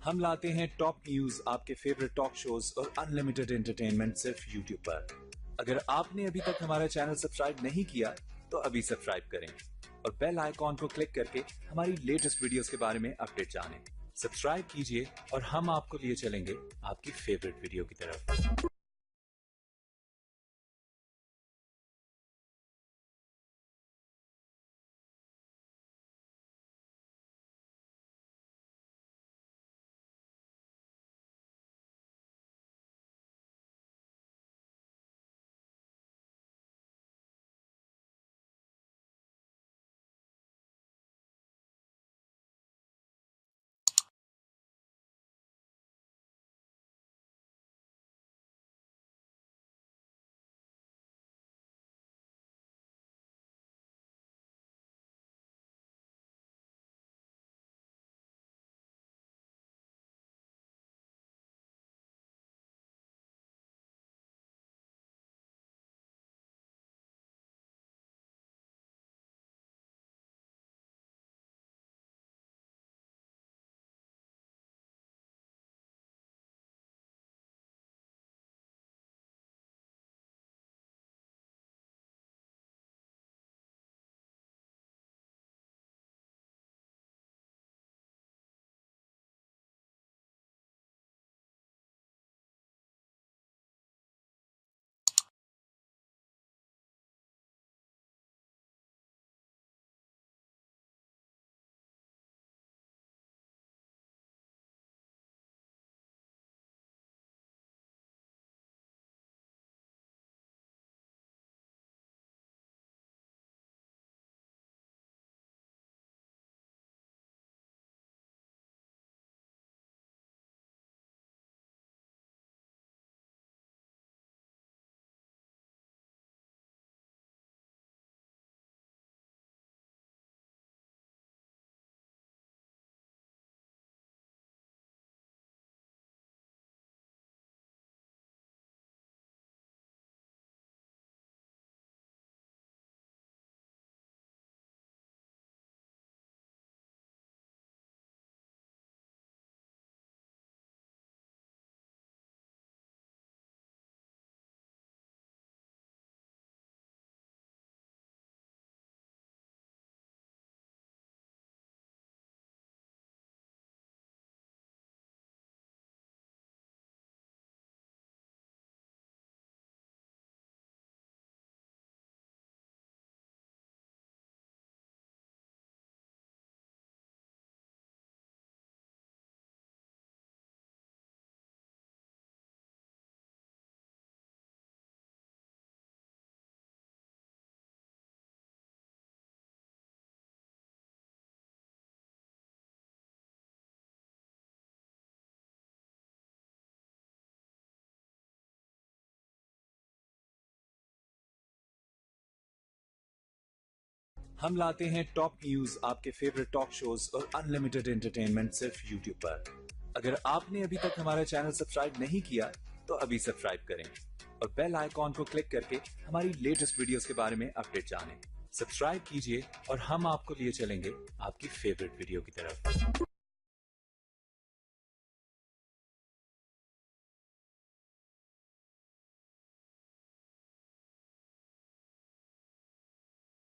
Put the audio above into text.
हम लाते हैं top news, आपके फेवरेट टॉक शोज और अनलिमिटेड एंटरटेनमेंट सिर्फ यूट्यूब पर। अगर आपने अभी तक हमारा चैनल सब्सक्राइब नहीं किया तो अभी सब्सक्राइब करें और बेल आइकॉन को क्लिक करके हमारी लेटेस्ट वीडियोस के बारे में अपडेट जानें। सब्सक्राइब कीजिए और हम आपको लिए चलेंगे आपकी फेवरेट वीडियो की तरफ। हम लाते हैं टॉप न्यूज, आपके फेवरेट टॉक शोज और अनलिमिटेड एंटरटेनमेंट सिर्फ यूट्यूब पर। अगर आपने अभी तक हमारा चैनल सब्सक्राइब नहीं किया तो अभी सब्सक्राइब करें और बेल आइकॉन को क्लिक करके हमारी लेटेस्ट वीडियोस के बारे में अपडेट जानें। सब्सक्राइब कीजिए और हम आपको लिए चलेंगे आपकी फेवरेट वीडियो की तरफ।